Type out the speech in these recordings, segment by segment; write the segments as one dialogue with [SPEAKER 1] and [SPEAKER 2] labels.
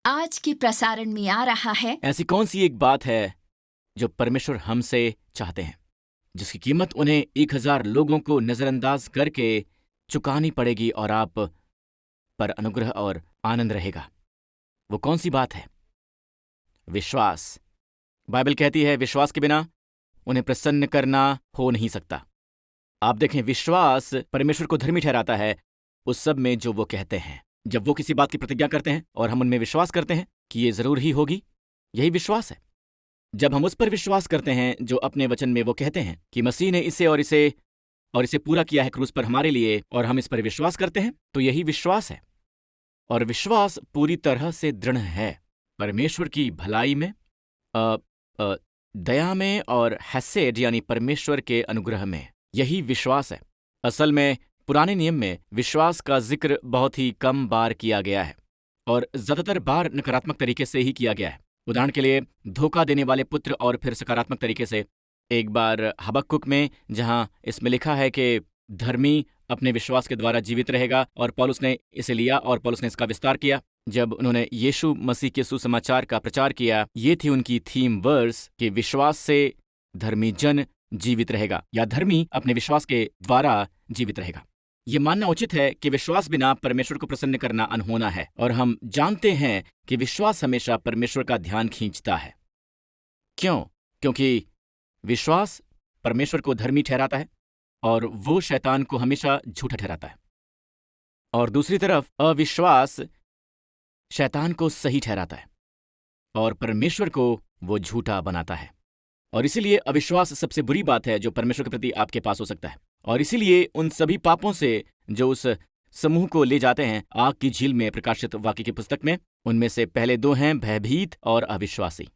[SPEAKER 1] आज के प्रसारण में आ रहा है।
[SPEAKER 2] ऐसी कौन सी एक बात है जो परमेश्वर हमसे चाहते हैं, जिसकी कीमत उन्हें 1000 लोगों को नजरअंदाज करके चुकानी पड़ेगी और आप पर अनुग्रह और आनंद रहेगा? वो कौन सी बात है? विश्वास। बाइबल कहती है विश्वास के बिना उन्हें प्रसन्न करना हो नहीं सकता। आप देखें, विश्वास परमेश्वर को धर्मी ठहराता है उस सब में जो वो कहते हैं। जब वो किसी बात की प्रतिज्ञा करते हैं और हम उनमें विश्वास करते हैं कि ये जरूर ही होगी, यही विश्वास है। जब हम उस पर विश्वास करते हैं जो अपने वचन में वो कहते हैं कि मसीह ने इसे और इसे पूरा किया है क्रूस पर हमारे लिए, और हम इस पर विश्वास करते हैं, तो यही विश्वास है। और विश्वास पूरी तरह से दृढ़ है परमेश्वर की भलाई में, दया में और हसेड यानी परमेश्वर के अनुग्रह में। यही विश्वास है। असल में पुराने नियम में विश्वास का जिक्र बहुत ही कम बार किया गया है और ज्यादातर बार नकारात्मक तरीके से ही किया गया है। उदाहरण के लिए धोखा देने वाले पुत्र, और फिर सकारात्मक तरीके से एक बार हबक्कुक में, जहां इसमें लिखा है कि धर्मी अपने विश्वास के द्वारा जीवित रहेगा, और पौलुस ने इसे लिया और पौलुस ने इसका विस्तार किया। जब उन्होंने यीशु मसीह के सुसमाचार का प्रचार किया, ये थी उनकी थीम वर्स कि विश्वास से धर्मी जन जीवित रहेगा, या धर्मी अपने विश्वास के द्वारा जीवित रहेगा। ये मानना उचित है कि विश्वास बिना परमेश्वर को प्रसन्न करना अनहोना है, और हम जानते हैं कि विश्वास हमेशा परमेश्वर का ध्यान खींचता है। क्यों? क्योंकि विश्वास परमेश्वर को धर्मी ठहराता है और वो शैतान को हमेशा झूठा ठहराता है, और दूसरी तरफ अविश्वास शैतान को सही ठहराता है और परमेश्वर को वो झूठा बनाता है। और इसीलिए अविश्वास सबसे बुरी बात है जो परमेश्वर के प्रति आपके पास हो सकता है। और इसीलिए उन सभी पापों से जो उस समूह को ले जाते हैं आग की झील में प्रकाशित वाक्य की पुस्तक में, उनमें से पहले 2 हैं भयभीत और अविश्वासी।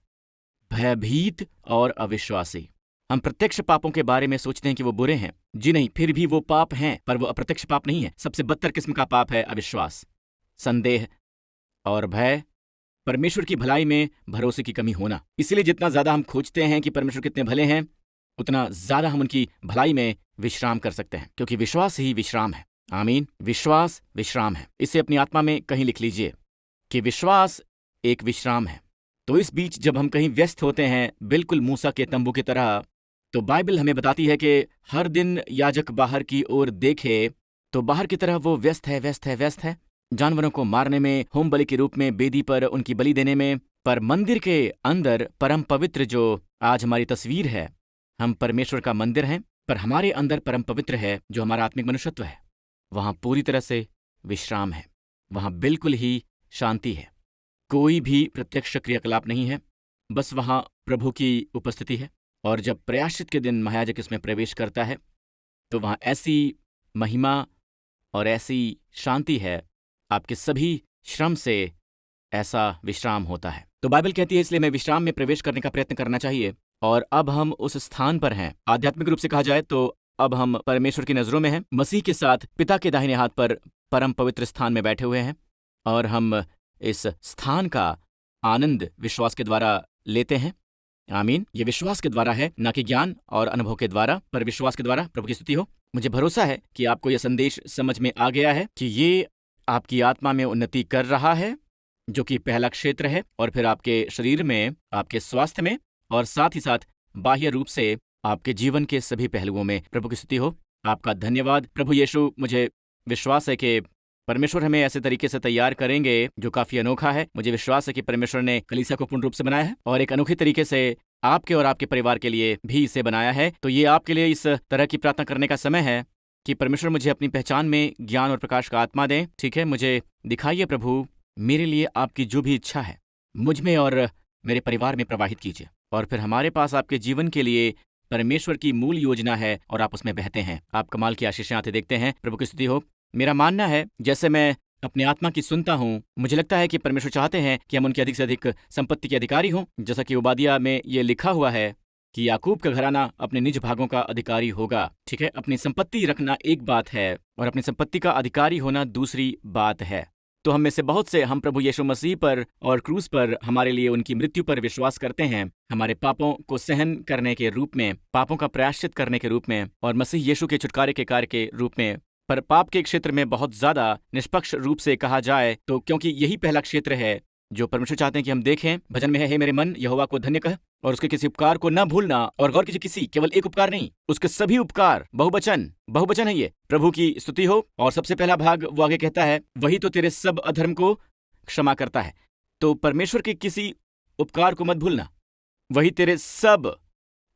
[SPEAKER 2] भयभीत और अविश्वासी। हम प्रत्यक्ष पापों के बारे में सोचते हैं कि वो बुरे हैं। जी नहीं, फिर भी वो पाप हैं, पर वो अप्रत्यक्ष पाप नहीं है। सबसे बदतर किस्म का पाप है अविश्वास, संदेह और भय, परमेश्वर की भलाई में भरोसे की कमी होना। इसलिए जितना ज्यादा हम खोजते हैं कि परमेश्वर कितने भले हैं, उतना ज्यादा हम उनकी भलाई में विश्राम कर सकते हैं, क्योंकि विश्वास ही विश्राम है। आमीन। विश्वास विश्राम है। इसे अपनी आत्मा में कहीं लिख लीजिए कि विश्वास एक विश्राम है। तो इस बीच जब हम कहीं व्यस्त होते हैं, बिल्कुल मूसा के तंबू की तरह, तो बाइबल हमें बताती है कि हर दिन याजक बाहर की ओर देखे तो बाहर की तरह वो व्यस्त है, जानवरों को मारने में, होम बलि के रूप में बेदी पर उनकी बलि देने में। पर मंदिर के अंदर परम पवित्र, जो आज हमारी तस्वीर है, हम परमेश्वर का मंदिर हैं, पर हमारे अंदर परम पवित्र है जो हमारा आत्मिक मनुष्यत्व है, वहां पूरी तरह से विश्राम है। वहां बिल्कुल ही शांति है। कोई भी प्रत्यक्ष क्रियाकलाप नहीं है, बस वहां प्रभु की उपस्थिति है। और जब प्रायश्चित के दिन महायाजक इसमें प्रवेश करता है तो वहां ऐसी महिमा और ऐसी शांति है, आपके सभी श्रम से ऐसा विश्राम होता है। तो बाइबल कहती है इसलिए हमें विश्राम में प्रवेश करने का प्रयत्न करना चाहिए। और अब हम उस स्थान पर हैं, आध्यात्मिक रूप से कहा जाए तो अब हम परमेश्वर की नजरों में हैं, मसीह के साथ पिता के दाहिने हाथ पर परम पवित्र स्थान में बैठे हुए हैं, और हम इस स्थान का आनंद विश्वास के द्वारा लेते हैं। आमीन। ये विश्वास के द्वारा है, ना कि ज्ञान और अनुभव के द्वारा, पर विश्वास के द्वारा। प्रभु की स्तुति हो। मुझे भरोसा है कि आपको यह संदेश समझ में आ गया है कि ये आपकी आत्मा में उन्नति कर रहा है, जो कि पहला क्षेत्र है, और फिर आपके शरीर में, आपके स्वास्थ्य में, और साथ ही साथ बाह्य रूप से आपके जीवन के सभी पहलुओं में। प्रभु की स्तुति हो। आपका धन्यवाद प्रभु यीशु। मुझे विश्वास है कि परमेश्वर हमें ऐसे तरीके से तैयार करेंगे जो काफी अनोखा है। मुझे विश्वास है कि परमेश्वर ने कलीसिया को पूर्ण रूप से बनाया है और एक अनोखे तरीके से आपके और आपके परिवार के लिए भी इसे बनाया है। तो ये आपके लिए इस तरह की प्रार्थना करने का समय है कि परमेश्वर मुझे अपनी पहचान में ज्ञान और प्रकाश का आत्मा दें। ठीक है, मुझे दिखाइए प्रभु, मेरे लिए आपकी जो भी इच्छा है मुझ में और मेरे परिवार में प्रवाहित कीजिए। और फिर हमारे पास आपके जीवन के लिए परमेश्वर की मूल योजना है और आप उसमें बहते हैं। आप कमाल की आशीषें आते देखते हैं। प्रभु की स्तुति हो। मेरा मानना है, जैसे मैं अपनी आत्मा की सुनता हूँ, मुझे लगता है कि परमेश्वर चाहते हैं कि हम उनकी अधिक से अधिक संपत्ति के अधिकारी हों। जैसा कि उबादिया में ये लिखा हुआ है कि याकूब का घराना अपने निज भागों का अधिकारी होगा। ठीक है, अपनी संपत्ति रखना एक बात है और अपनी संपत्ति का अधिकारी होना दूसरी बात है। तो हम में से बहुत से, हम प्रभु यीशु मसीह पर और क्रूस पर हमारे लिए उनकी मृत्यु पर विश्वास करते हैं, हमारे पापों को सहन करने के रूप में, पापों का प्रायश्चित करने के रूप में, और मसीह यीशु के छुटकारे के कार्य के रूप में। पर पाप के क्षेत्र में बहुत ज्यादा निष्पक्ष रूप से कहा जाए तो क्योंकि यही पहला क्षेत्र है जो परमेश्वर चाहते हैं कि हम देखें। भजन में है, हे मेरे मन यहोवा को धन्य कह और उसके किसी उपकार को न भूलना। और गौर कीजिए, किसी केवल एक उपकार नहीं, उसके सभी उपकार, बहुवचन है ये। प्रभु की स्तुति हो। और सबसे पहला भाग वो आगे कहता है, वही तो तेरे सब अधर्म को क्षमा करता है। तो परमेश्वर के किसी उपकार को मत भूलना, वही तेरे सब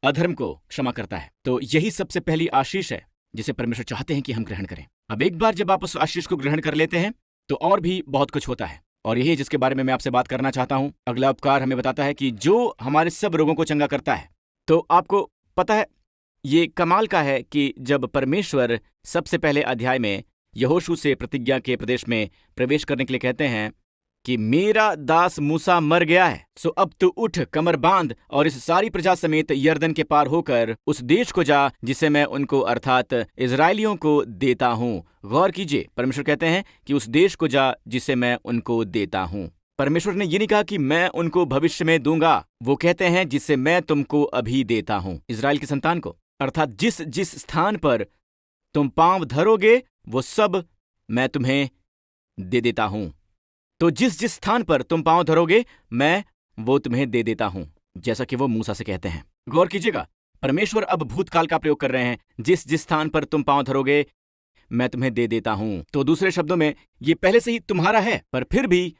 [SPEAKER 2] अधर्म को क्षमा करता है। तो यही सबसे पहली आशीष है जिसे परमेश्वर चाहते हैं कि हम ग्रहण करें। अब एक बार जब आप उस आशीष को ग्रहण कर लेते हैं तो और भी बहुत कुछ होता है, और यही है जिसके बारे में मैं आपसे बात करना चाहता हूं। अगला उपकार हमें बताता है कि जो हमारे सब रोगों को चंगा करता है। तो आपको पता है, ये कमाल का है कि जब परमेश्वर सबसे पहले अध्याय में यहोशू से प्रतिज्ञा के प्रदेश में प्रवेश करने के लिए कहते हैं कि मेरा दास मूसा मर गया है, सो अब तू उठ, कमर बांध और इस सारी प्रजा समेत यरदन के पार होकर उस देश को जा जिसे मैं उनको अर्थात इजरायलियों को देता हूँ। गौर कीजिए, परमेश्वर कहते हैं कि उस देश को जा जिसे मैं उनको देता हूँ। परमेश्वर ने ये नहीं कहा कि मैं उनको भविष्य में दूंगा, वो कहते हैं जिसे मैं तुमको अभी देता हूँ, इजराइल की संतान को। अर्थात जिस जिस स्थान पर तुम पांव धरोगे वो सब मैं तुम्हें दे देता हूँ। तो जिस जिस स्थान पर तुम पांव धरोगे मैं वो तुम्हें दे देता हूं, जैसा कि वो मूसा से कहते हैं। गौर कीजिएगा, परमेश्वर अब भूतकाल का प्रयोग कर रहे हैं, जिस जिस स्थान पर तुम पांव धरोगे मैं तुम्हें दे देता हूं। तो दूसरे शब्दों में ये पहले से ही तुम्हारा है, पर फिर भी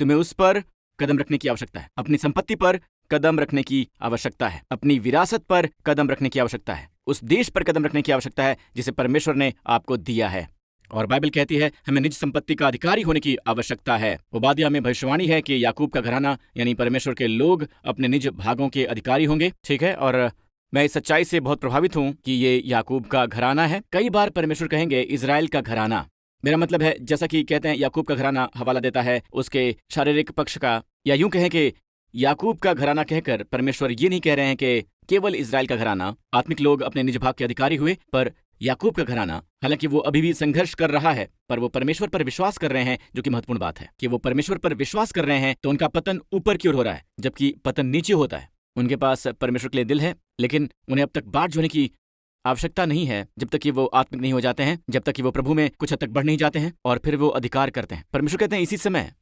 [SPEAKER 2] तुम्हें उस पर कदम रखने की आवश्यकता है, अपनी संपत्ति पर कदम रखने की आवश्यकता है, अपनी विरासत पर कदम रखने की आवश्यकता है, उस देश पर कदम रखने की आवश्यकता है जिसे परमेश्वर ने आपको दिया है। और बाइबल कहती है हमें निज संपत्ति का अधिकारी होने की आवश्यकता है। ओबादिया में भविष्यवाणी है कि याकूब का घराना यानी परमेश्वर के लोग अपने निज भागों के अधिकारी होंगे। ठीक है, और मैं इस सच्चाई से बहुत प्रभावित हूं कि ये याकूब का घराना है। कई बार परमेश्वर कहेंगे इजराइल का घराना, मेरा मतलब है जैसा कि कहते हैं याकूब का घराना हवाला देता है उसके शारीरिक पक्ष का, या यूं कहें कि याकूब का घराना कहकर परमेश्वर ये नहीं कह रहे हैं कि केवल इजराइल का घराना, आत्मिक लोग अपने निज भाग के अधिकारी हुए, पर याकूब का घराना, हालांकि वो अभी भी संघर्ष कर रहा है, पर वो परमेश्वर पर विश्वास कर रहे हैं, जो कि महत्वपूर्ण बात है कि वो परमेश्वर पर विश्वास कर रहे हैं। तो उनका पतन ऊपर की ओर हो रहा है, जबकि पतन नीचे होता है। उनके पास परमेश्वर के लिए दिल है, लेकिन उन्हें अब तक बाट जोड़ने की आवश्यकता नहीं है जब तक कि वो आत्मिक नहीं हो जाते हैं, जब तक कि वो प्रभु में कुछ हद तक बढ़ नहीं जाते हैं और फिर वो अधिकार करते हैं। परमेश्वर कहते हैं इसी समय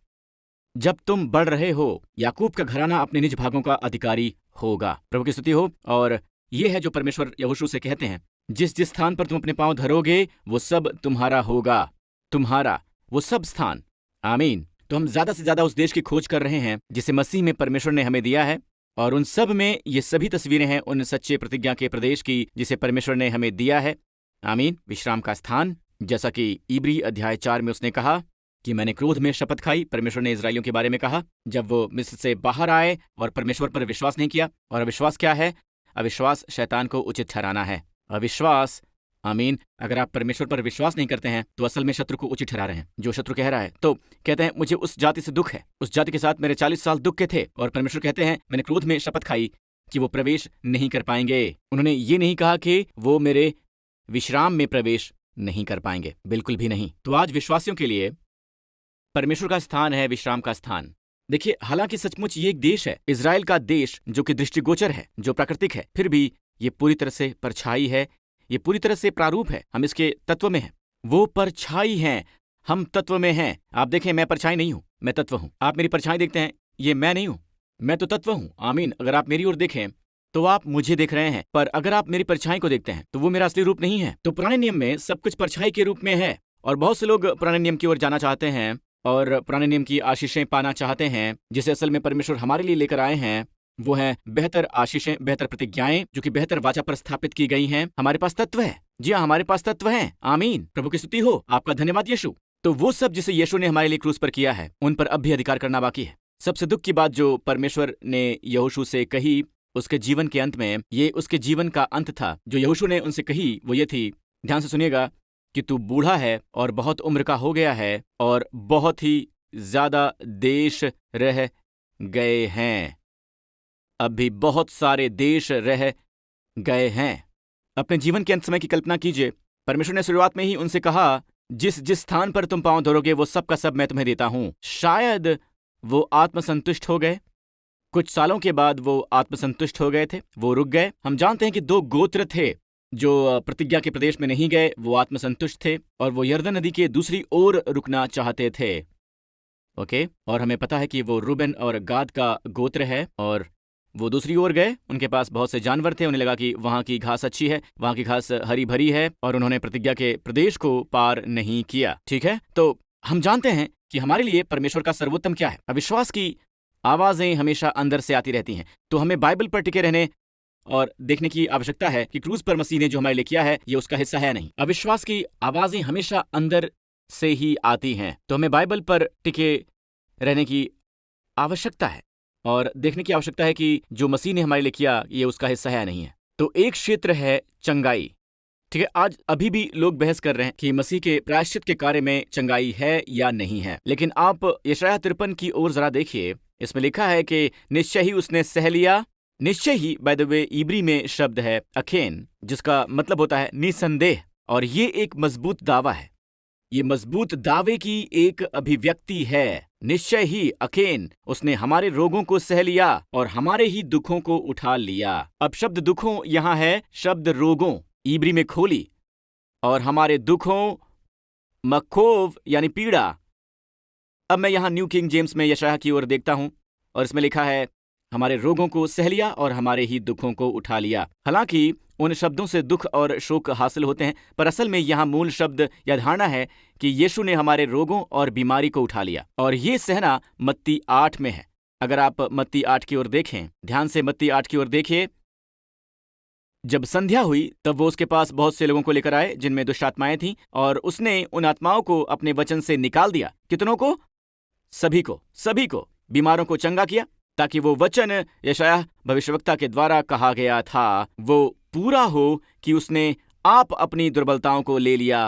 [SPEAKER 2] जब तुम बढ़ रहे हो, याकूब का घराना अपने निज भागों का अधिकारी होगा। प्रभु की स्तुति हो। और ये है जो परमेश्वर यहोशू से कहते हैं, जिस जिस स्थान पर तुम अपने पांव धरोगे वो सब तुम्हारा होगा, तुम्हारा वो सब स्थान। आमीन। तो हम ज्यादा से ज्यादा उस देश की खोज कर रहे हैं जिसे मसीह में परमेश्वर ने हमें दिया है, और उन सब में ये सभी तस्वीरें हैं उन सच्चे प्रतिज्ञा के प्रदेश की जिसे परमेश्वर ने हमें दिया है। आमीन। विश्राम का स्थान, जैसा कि इब्री अध्याय 4 में उसने कहा कि मैंने क्रोध में शपथ खाई। परमेश्वर ने इजराइलियों के बारे में कहा जब वो मिस्र से बाहर आए और परमेश्वर पर विश्वास नहीं किया। और अविश्वास क्या है? अविश्वास शैतान को उचित ठहराना है। अविश्वास, आमीन। अगर आप परमेश्वर पर विश्वास नहीं करते हैं तो असल में शत्रु को उचित ठहरा रहे हैं। जो शत्रु कह रहा है, तो कहते हैं मुझे उस जाति से दुख है, उस जाति के साथ मेरे 40 साल दुख के थे, और परमेश्वर कहते हैं मैंने क्रोध में शपथ खाई कि वो प्रवेश नहीं कर पाएंगे। उन्होंने ये नहीं कहा कि वो मेरे विश्राम में प्रवेश नहीं कर पाएंगे, बिल्कुल भी नहीं। तो आज विश्वासियों के लिए परमेश्वर का स्थान है विश्राम का स्थान। देखिए, हालांकि सचमुच ये एक देश है, इजराइल का देश, जो कि दृष्टिगोचर है, जो प्राकृतिक है, फिर भी ये पूरी तरह से परछाई है, ये पूरी तरह से प्रारूप है। हम इसके तत्व में हैं, वो परछाई हैं, हम तत्व में हैं। आप देखें, मैं परछाई नहीं हूं, मैं तत्व हूं। आप मेरी परछाई देखते हैं, ये मैं नहीं हूं, मैं तो तत्व हूं। आमीन। अगर आप मेरी ओर देखें तो आप मुझे देख रहे हैं, पर अगर आप मेरी परछाई को देखते हैं तो वो मेरा असली रूप नहीं है। तो पुराने नियम में सब कुछ परछाई के रूप में है, और बहुत से लोग पुराने नियम की ओर जाना चाहते हैं और पुराने नियम की आशीषें पाना चाहते हैं, जिसे असल में परमेश्वर हमारे लिए लेकर आए हैं। वो हैं बेहतर आशीषें, बेहतर प्रतिज्ञाएं, जो कि बेहतर वाचा पर स्थापित की गई हैं। हमारे पास तत्व है, जी हाँ, हमारे पास तत्व है। आमीन। प्रभु की स्तुति हो। आपका धन्यवाद यीशु। तो वो सब जिसे यीशु ने हमारे लिए क्रूस पर किया है, उन पर अब भी अधिकार करना बाकी है। सबसे दुख की बात जो परमेश्वर ने यहोशू से कही उसके जीवन के अंत में, ये उसके जीवन का अंत था, जो यहोशू ने उनसे कही वो ये थी, ध्यान से सुनिएगा, कि तू बूढ़ा है और बहुत उम्र का हो गया है और बहुत ही ज्यादा देश रह गए हैं, अभी बहुत सारे देश रह गए हैं। अपने जीवन के अंत समय की कल्पना कीजिए। परमेश्वर ने शुरुआत में ही उनसे कहा जिस जिस स्थान पर तुम पांव धरोगे वो सब का सब मैं तुम्हें देता हूं। शायद वो आत्मसंतुष्ट हो गए, कुछ सालों के बाद वो आत्मसंतुष्ट हो गए थे, वो रुक गए। हम जानते हैं कि 2 गोत्र थे जो प्रतिज्ञा के प्रदेश में नहीं गए, वो आत्मसंतुष्ट थे और वो यरदन नदी के दूसरी ओर रुकना चाहते थे। ओके, और हमें पता है कि वो रूबेन और गाद का गोत्र है, और वो दूसरी ओर गए। उनके पास बहुत से जानवर थे, उन्हें लगा कि वहाँ की घास अच्छी है, वहाँ की घास हरी भरी है, और उन्होंने प्रतिज्ञा के प्रदेश को पार नहीं किया। ठीक है, तो हम जानते हैं कि हमारे लिए परमेश्वर का सर्वोत्तम क्या है। अविश्वास की आवाजें हमेशा अंदर से आती रहती हैं, तो हमें बाइबल पर टिके रहने और देखने की आवश्यकता है कि क्रूस पर मसीह ने जो हमारे लिए किया है ये उसका हिस्सा है नहीं। अविश्वास की आवाजें हमेशा अंदर से ही आती हैं, तो हमें बाइबल पर टिके रहने की आवश्यकता है और देखने की आवश्यकता है कि जो मसीह ने हमारे लिए किया ये उसका हिस्सा है या नहीं है। तो एक क्षेत्र है चंगाई। ठीक है, आज अभी भी लोग बहस कर रहे हैं कि मसीह के प्रायश्चित के कार्य में चंगाई है या नहीं है, लेकिन आप यशायाह 53 की ओर जरा देखिए। इसमें लिखा है कि निश्चय ही उसने सह लिया। निश्चय ही बाय द वे इब्री में शब्द है अखेन, जिसका मतलब होता है निसंदेह, और ये एक मजबूत दावा है। ये मजबूत दावे की एक अभिव्यक्ति है। निश्चय ही अखेन उसने हमारे रोगों को सह लिया और हमारे ही दुखों को उठा लिया। अब शब्द दुखों यहाँ है शब्द रोगों, इब्री में खोली, और हमारे दुखों मखोव यानी पीड़ा। अब मैं यहाँ न्यू किंग जेम्स में यशायाह की ओर देखता हूं और इसमें लिखा है हमारे रोगों को सह लिया और हमारे ही दुखों को उठा लिया। हालांकि उन शब्दों से दुख और शोक हासिल होते हैं, पर असल में यहाँ मूल शब्द या धारणा है कि यीशु ने हमारे रोगों और बीमारी को उठा लिया, और ये सहना मत्ती 8 में है। अगर आप मत्ती 8 की ओर देखें, ध्यान से मत्ती 8 की ओर देखिए। जब संध्या हुई तब वो उसके पास बहुत से लोगों को लेकर आए जिनमें दुष्ट आत्माएं थीं, और उसने उन आत्माओं को अपने वचन से निकाल दिया। कितनों को? सभी को बीमारों को चंगा किया, ताकि वो वचन यशायाह भविष्यवक्ता के द्वारा कहा गया था वो पूरा हो कि उसने आप अपनी दुर्बलताओं को ले लिया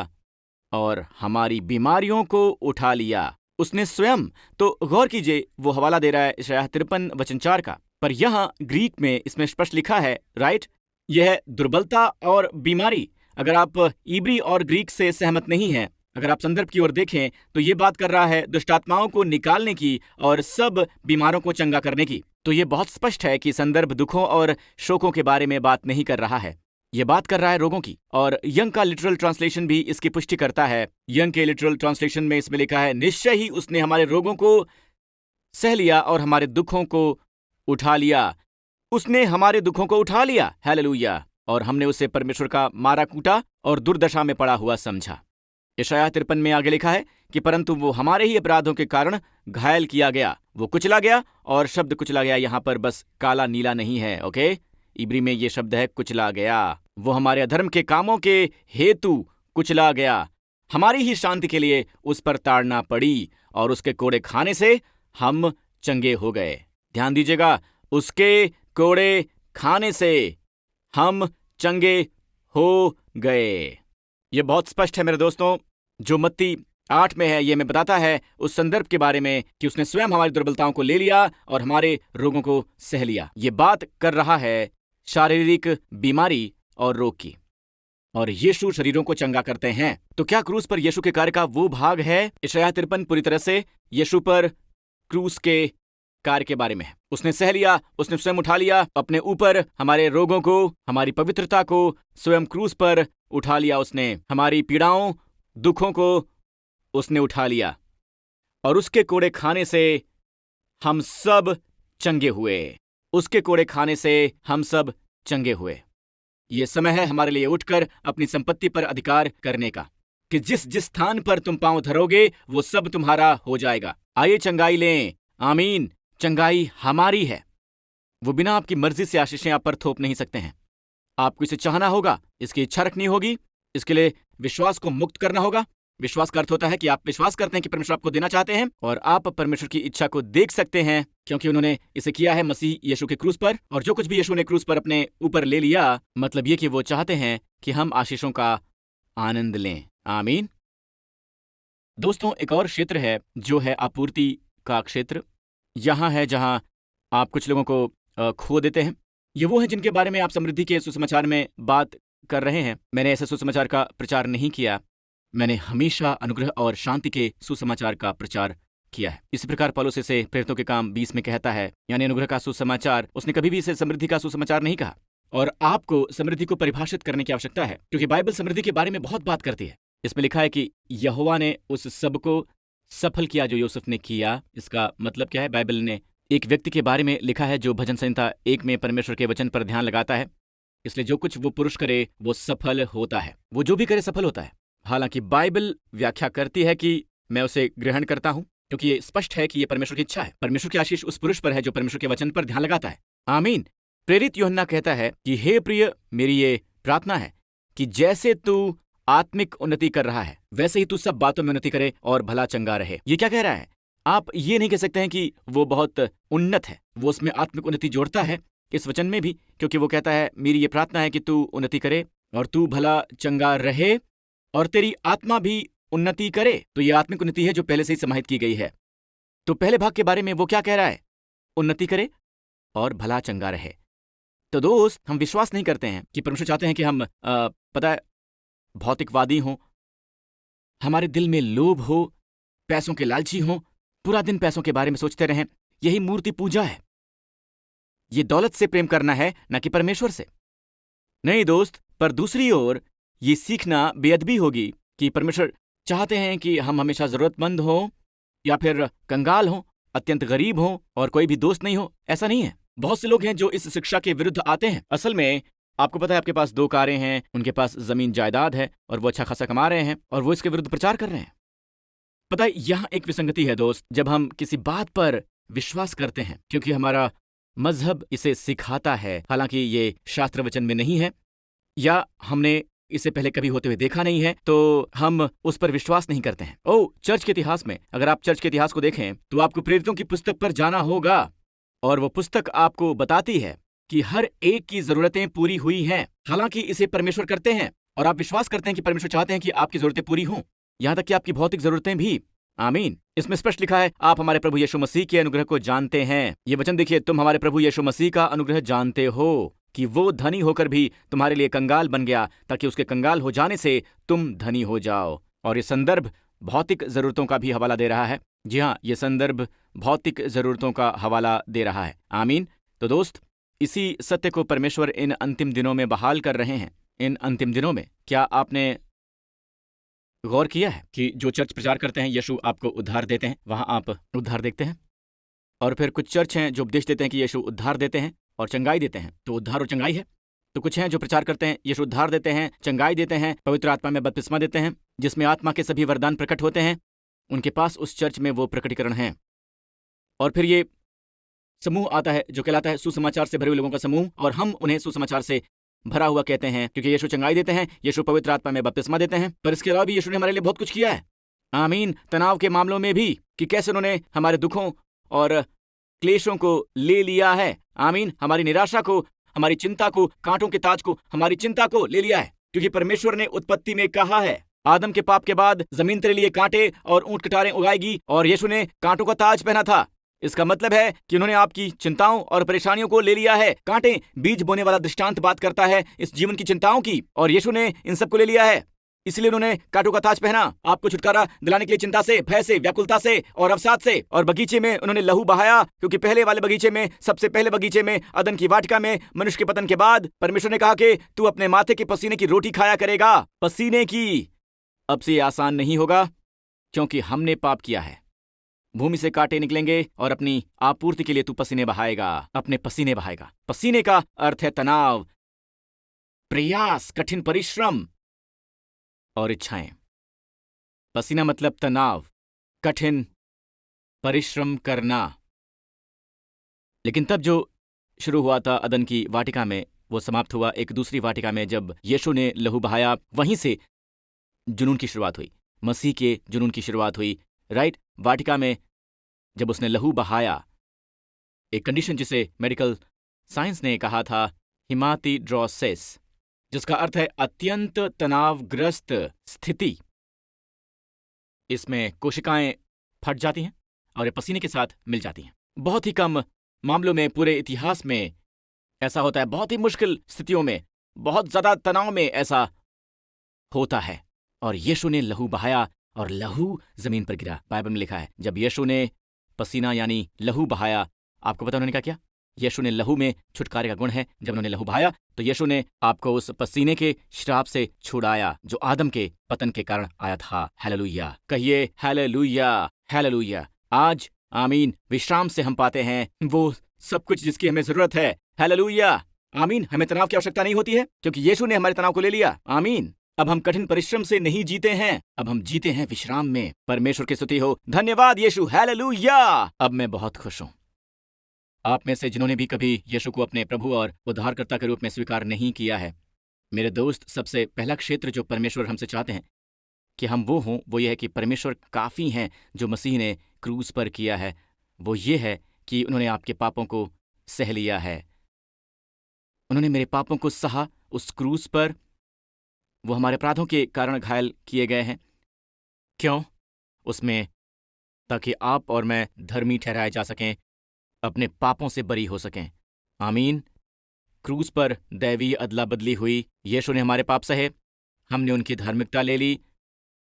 [SPEAKER 2] और हमारी बीमारियों को उठा लिया। उसने स्वयं। तो गौर कीजिए, वो हवाला दे रहा है यशायाह 53 वचन 4 का, पर यहाँ ग्रीक में इसमें स्पष्ट लिखा है, राइट, यह दुर्बलता और बीमारी। अगर आप इब्री और ग्रीक से सहमत नहीं हैं, अगर आप संदर्भ की ओर देखें, तो ये बात कर रहा है दुष्टात्माओं को निकालने की और सब बीमारों को चंगा करने की। तो ये बहुत स्पष्ट है कि संदर्भ दुखों और शोकों के बारे में बात नहीं कर रहा है, ये बात कर रहा है रोगों की। और यंग का लिटरल ट्रांसलेशन भी इसकी पुष्टि करता है। यंग के लिटरल ट्रांसलेशन में इसमें लिखा है, निश्चय ही उसने हमारे रोगों को सह लिया और हमारे दुखों को उठा लिया। उसने हमारे दुखों को उठा लिया, हालेलुया, और हमने उसे परमेश्वर का मारा कूटा और दुर्दशा में पड़ा हुआ समझा। यशायाह 53 में आगे लिखा है कि परंतु वो हमारे ही अपराधों के कारण घायल किया गया, वो कुचला गया। और शब्द कुचला गया यहाँ पर बस काला नीला नहीं है, ओके, इब्री में ये शब्द है कुचला गया। वो हमारे अधर्म के कामों के हेतु कुचला गया, हमारी ही शांति के लिए उस पर ताड़ना पड़ी, और उसके कोड़े खाने से हम चंगे हो गए। ध्यान दीजिएगा, उसके कोड़े खाने से हम चंगे हो गए। ये बहुत स्पष्ट है मेरे दोस्तों। जो मत्ती 8 में है, ये हमें बताता है उस संदर्भ के बारे में कि उसने स्वयं हमारी दुर्बलताओं को ले लिया और हमारे रोगों को सह लिया। ये बात कर रहा है शारीरिक बीमारी और रोग की, और यीशु शरीरों को चंगा करते हैं। तो क्या क्रूस पर यीशु के कार्य का वो भाग है? यशायाह 53 पूरी तरह से यीशु पर क्रूस के कार्य के बारे में है। उसने सह लिया, उसने स्वयं उठा लिया अपने ऊपर हमारे रोगों को, हमारी पवित्रता को स्वयं क्रूस पर उठा लिया। उसने हमारी पीड़ाओं, दुखों को उसने उठा लिया, और उसके कोड़े खाने से हम सब चंगे हुए। उसके कोड़े खाने से हम सब चंगे हुए। ये समय है हमारे लिए उठकर अपनी संपत्ति पर अधिकार करने का, कि जिस जिस स्थान पर तुम पांव धरोगे वो सब तुम्हारा हो जाएगा। आइए चंगाई लें। आमीन। चंगाई हमारी है। वो बिना आपकी मर्जी से आशीषें आप पर थोप नहीं सकते हैं। आपको इसे चाहना होगा, इसकी इच्छा रखनी होगी, इसके लिए विश्वास को मुक्त करना होगा। विश्वास का अर्थ होता है कि आप विश्वास करते हैं कि परमेश्वर आपको देना चाहते हैं, और आप परमेश्वर की इच्छा को देख सकते हैं क्योंकि उन्होंने इसे किया है मसीह यीशु के क्रूस पर। और जो कुछ भी यीशु ने क्रूस पर अपने ऊपर ले लिया, मतलब ये कि वो चाहते हैं कि हम आशीषों का आनंद लें। आमीन। दोस्तों, एक और क्षेत्र है जो है आपूर्ति का क्षेत्र। यहाँ है जहां आप कुछ लोगों को खो देते हैं। ये वो है जिनके बारे में आप समृद्धि के सुसमाचार में बात कर रहे हैं। मैंने ऐसे सुसमाचार का प्रचार नहीं किया, मैंने हमेशा अनुग्रह और शांति के सुसमाचार का प्रचार किया है। इसी प्रकार पौलुस इसे प्रेरितों के काम 20 में कहता है, यानी अनुग्रह का सुसमाचार। उसने कभी भी इसे समृद्धि का सुसमाचार नहीं कहा। और आपको समृद्धि को परिभाषित करने की आवश्यकता है, क्योंकि बाइबल समृद्धि के बारे में बहुत बात करती है। इसमें लिखा है कि यहोवा ने उस सब को सफल किया जो यूसुफ ने किया। इसका मतलब क्या है? बाइबल ने एक व्यक्ति के बारे में लिखा है जो भजन संहिता 1 में परमेश्वर के वचन पर ध्यान लगाता है, इसलिए जो कुछ वो पुरुष करे वो सफल होता है। वो जो भी करे सफल होता है। हालांकि बाइबल व्याख्या करती है कि मैं उसे ग्रहण करता हूं, क्योंकि ये स्पष्ट है कि ये परमेश्वर की इच्छा है। परमेश्वर की आशीष उस पुरुष पर है जो परमेश्वर के वचन पर ध्यान लगाता है। आमीन। प्रेरित यूहन्ना कहता है कि हे प्रिय, मेरी ये प्रार्थना है कि जैसे तू आत्मिक उन्नति कर रहा है वैसे ही तू सब बातों में उन्नति करे और भला चंगा रहे। ये क्या कह रहा है? आप ये नहीं कह सकते हैं कि वो बहुत उन्नत है। वो उसमें आत्मिक उन्नति जोड़ता है इस वचन में भी, क्योंकि वो कहता है मेरी ये प्रार्थना है कि तू उन्नति करे और तू भला चंगा रहे और तेरी आत्मा भी उन्नति करे। तो ये आत्मिक उन्नति है जो पहले से ही समाहित की गई है। तो पहले भाग के बारे में वो क्या कह रहा है? उन्नति करे और भला चंगा रहे। तो दोस्त, हम विश्वास नहीं करते हैं कि परमेश्वर चाहते हैं कि हम पता है भौतिकवादी हों, हमारे दिल में लोभ हो, पैसों के लालची हों, पूरा दिन पैसों के बारे में सोचते रहें। यही मूर्ति पूजा है। ये दौलत से प्रेम करना है, न कि परमेश्वर से। नहीं दोस्त, पर दूसरी ओर ये सीखना बेअदबी होगी कि परमेश्वर चाहते हैं कि हम हमेशा जरूरतमंद हों या फिर कंगाल हों, अत्यंत गरीब हों और कोई भी दोस्त नहीं हो। ऐसा नहीं है। बहुत से लोग हैं जो इस शिक्षा के विरुद्ध आते हैं। असल में आपको पता है, आपके पास 2 कारें हैं, उनके पास जमीन जायदाद है और वो अच्छा खासा कमा रहे हैं और वो इसके विरुद्ध प्रचार कर रहे हैं। पता है, यहाँ एक विसंगति है दोस्त। जब हम किसी बात पर विश्वास करते हैं क्योंकि हमारा मजहब इसे सिखाता है, हालांकि ये शास्त्र वचन में नहीं है या हमने इसे पहले कभी होते हुए देखा नहीं है, तो हम उस पर विश्वास नहीं करते हैं। चर्च के इतिहास में, अगर आप चर्च के इतिहास को देखें तो आपको प्रेरितों की पुस्तक पर जाना होगा और वो पुस्तक आपको बताती है कि हर एक की जरूरतें पूरी हुई हैं। हालांकि इसे परमेश्वर करते हैं और आप विश्वास करते हैं कि परमेश्वर चाहते हैं कि आपकी जरूरतें पूरी हों, यहां तक कि आपकी भौतिक जरूरतें भी। आमीन। इसमें स्पष्ट लिखा है, आप हमारे प्रभु यीशु मसीह के अनुग्रह को जानते हैं। ये वचन देखिए, तुम हमारे प्रभु यीशु मसीह का अनुग्रह जानते हो कि वो धनी होकर भी तुम्हारे लिए कंगाल बन गया ताकि उसके कंगाल हो जाने से तुम धनी हो जाओ। और ये संदर्भ भौतिक जरूरतों का भी हवाला दे रहा है। जी हाँ, ये संदर्भ भौतिक जरूरतों का हवाला दे रहा है। आमीन। तो दोस्त, इसी सत्य को परमेश्वर इन अंतिम दिनों में बहाल कर रहे हैं। इन अंतिम दिनों में क्या आपने गौर किया है कि जो चर्च प्रचार करते हैं यीशु आपको उद्धार देते हैं, वहां आप उद्धार देखते हैं? और फिर कुछ चर्च हैं जो उपदेश देते हैं कि यीशु उद्धार देते हैं और चंगाई देते हैं, तो उद्धार और चंगाई है। तो कुछ हैं जो प्रचार करते हैं यीशु उद्धार देते हैं, चंगाई देते हैं, पवित्र आत्मा में बपतिस्मा देते हैं, जिसमें आत्मा के सभी वरदान प्रकट होते हैं। उनके पास उस चर्च में वो प्रकटीकरण है। और फिर ये समूह आता है जो कहलाता है सुसमाचार से भरे हुए लोगों का समूह, और हम उन्हें सुसमाचार से भरा हुआ कहते हैं क्योंकि यीशु चंगाई देते हैं, यीशु पवित्र आत्मा में बपतिस्मा देते हैं। पर इसके अलावा भी यीशु ने हमारे लिए बहुत कुछ किया है। आमीन। तनाव के मामलों में भी कि कैसे उन्होंने हमारे दुखों और क्लेशों को ले लिया है। आमीन। हमारी निराशा को, हमारी चिंता को, कांटों के ताज को, हमारी चिंता को ले लिया है, क्योंकि परमेश्वर ने उत्पत्ति में कहा है आदम के पाप के बाद जमीन तेरे लिए कांटे और ऊंट कटारें उगाएगी, और यीशु ने कांटों का ताज पहना था। इसका मतलब है कि उन्होंने आपकी चिंताओं और परेशानियों को ले लिया है। कांटे बीज बोने वाला दृष्टांत बात करता है इस जीवन की चिंताओं की, और यीशु ने इन सबको ले लिया है। इसलिए उन्होंने कांटों का ताज पहना, आपको छुटकारा दिलाने के लिए चिंता से, भय से, व्याकुलता से और अवसाद से। और बगीचे में उन्होंने लहू बहाया, क्योंकि पहले वाले बगीचे में, सबसे पहले बगीचे में, अदन की वाटिका में, मनुष्य के पतन के बाद परमेश्वर ने कहा कि तू अपने माथे के पसीने की रोटी खाया करेगा। पसीने की। अब से ये आसान नहीं होगा क्योंकि हमने पाप किया है। भूमि से कांटे निकलेंगे और अपनी आपूर्ति के लिए तू पसीने बहाएगा, अपने पसीने बहाएगा। पसीने का अर्थ है तनाव, प्रयास, कठिन परिश्रम और इच्छाएं। पसीना मतलब तनाव, कठिन परिश्रम करना। लेकिन तब जो शुरू हुआ था अदन की वाटिका में, वो समाप्त हुआ एक दूसरी वाटिका में जब यीशु ने लहू बहाया। वहीं से जुनून की शुरुआत हुई, मसीह के जुनून की शुरुआत हुई। राइट। वाटिका में जब उसने लहू बहाया, एक कंडीशन जिसे मेडिकल साइंस ने कहा था हिमाटिड्रोसिस, जिसका अर्थ है अत्यंत तनावग्रस्त स्थिति। इसमें कोशिकाएं फट जाती हैं और ये पसीने के साथ मिल जाती हैं। बहुत ही कम मामलों में पूरे इतिहास में ऐसा होता है। बहुत ही मुश्किल स्थितियों में, बहुत ज्यादा तनाव में ऐसा होता है। और यीशु ने लहू बहाया और लहू जमीन पर गिरा। बाइबल में लिखा है जब यीशु ने पसीना यानी लहू बहाया, आपको पता उन्होंने क्या? यीशु ने लहू में छुटकारे का गुण है। जब उन्होंने लहू बहाया तो यीशु ने आपको उस पसीने के श्राप से छुड़ाया जो आदम के पतन के कारण आया था। हालेलुया। कहिए हालेलुया, हालेलुया। आज आमीन विश्राम से हम पाते हैं वो सब कुछ जिसकी हमें जरूरत है। हालेलुया। आमीन। हमें तनाव की आवश्यकता नहीं होती है क्योंकि यीशु ने हमारे तनाव को ले लिया। आमीन। अब हम कठिन परिश्रम से नहीं जीते हैं, अब हम जीते हैं विश्राम में। परमेश्वर की स्तुति हो। धन्यवाद यीशु। हालेलुया। अब मैं बहुत खुश हूं। आप में से जिन्होंने भी कभी यीशु को अपने प्रभु और उद्धारकर्ता के रूप में स्वीकार नहीं किया है, मेरे दोस्त, सबसे पहला क्षेत्र जो परमेश्वर हमसे चाहते हैं कि हम वो हों, वो ये है कि परमेश्वर काफ़ी हैं जो मसीह ने क्रूस पर किया है। वो ये है कि उन्होंने आपके पापों को सह लिया है। उन्होंने मेरे पापों को सहा उस क्रूस पर। वो हमारे अपराधों के कारण घायल किए गए हैं। क्यों? उसमें ताकि आप और मैं धर्मी ठहराए जा सकें, अपने पापों से बरी हो सकें। आमीन। क्रूस पर दैवीय अदला बदली हुई। यीशु ने हमारे पाप सहे, हमने उनकी धार्मिकता ले ली,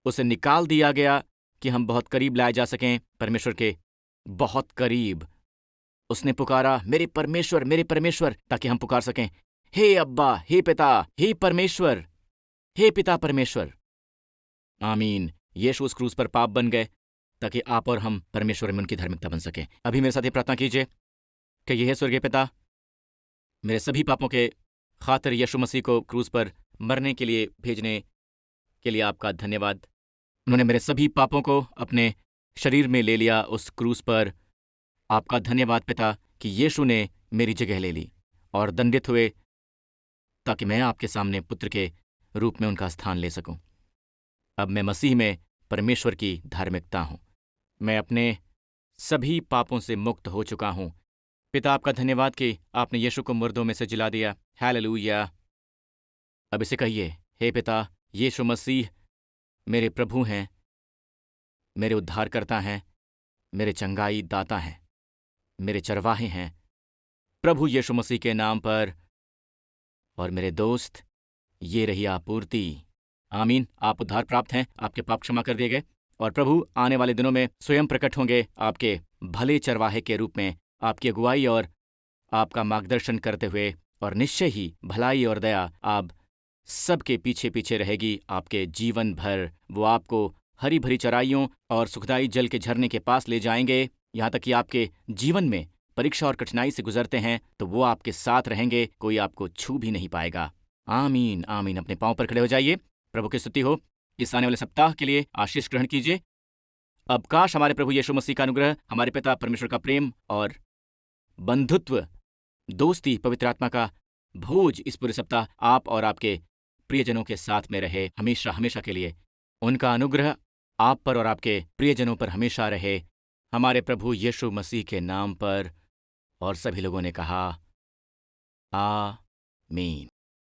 [SPEAKER 2] उसे निकाल दिया गया कि हम बहुत करीब लाए जा सकें परमेश्वर के, बहुत करीब। उसने पुकारा, मेरे परमेश्वर, ताकि हम पुकार सकें, हे अब्बा, हे पिता, हे परमेश्वर, हे पिता परमेश्वर। आमीन। यीशु उस क्रूस पर पाप बन गए ताकि आप और हम परमेश्वर में उनकी धार्मिकता बन सकें। अभी मेरे साथ ये प्रार्थना कीजिए कि यह स्वर्गीय पिता, मेरे सभी पापों के खातिर यीशु मसीह को क्रूस पर मरने के लिए भेजने के लिए आपका धन्यवाद। उन्होंने मेरे सभी पापों को अपने शरीर में ले लिया उस क्रूस पर। आपका धन्यवाद पिता कि यीशु ने मेरी जगह ले ली और दंडित हुए ताकि मैं आपके सामने पुत्र के रूप में उनका स्थान ले सकूं। अब मैं मसीह में परमेश्वर की धार्मिकता हूं। मैं अपने सभी पापों से मुक्त हो चुका हूं। पिता, आपका धन्यवाद कि आपने यीशु को मुर्दों में से जिला दिया। हालेलुया। अब इसे कहिए, हे पिता, यीशु मसीह मेरे प्रभु हैं, मेरे उद्धारकर्ता हैं, मेरे चंगाई दाता हैं, मेरे चरवाहे हैं। प्रभु यीशु मसीह के नाम पर। और मेरे दोस्त, ये रही आपूर्ति। आमीन। आप उद्धार प्राप्त हैं, आपके पाप क्षमा कर दिए गए और प्रभु आने वाले दिनों में स्वयं प्रकट होंगे आपके भले चरवाहे के रूप में, आपकी अगुवाई और आपका मार्गदर्शन करते हुए, और निश्चय ही भलाई और दया आप सबके पीछे पीछे रहेगी आपके जीवन भर। वो आपको हरी भरी चराइयों और सुखदाई जल के झरने के पास ले जाएंगे, यहाँ तक कि आपके जीवन में परीक्षा और कठिनाई से गुजरते हैं तो वो आपके साथ रहेंगे, कोई आपको छू भी नहीं पाएगा। आमीन। आमीन। अपने पांव पर खड़े हो जाइए। प्रभु की स्तुति हो। इस आने वाले सप्ताह के लिए आशीष ग्रहण कीजिए। अब काश हमारे प्रभु यीशु मसीह का अनुग्रह, हमारे पिता परमेश्वर का प्रेम और बंधुत्व, दोस्ती, पवित्र आत्मा का भोज इस पूरे सप्ताह आप और आपके प्रियजनों के साथ में रहे, हमेशा हमेशा के लिए। उनका अनुग्रह आप पर और आपके प्रियजनों पर हमेशा रहे, हमारे प्रभु यीशु मसीह के नाम पर। और सभी लोगों ने कहा आमीन।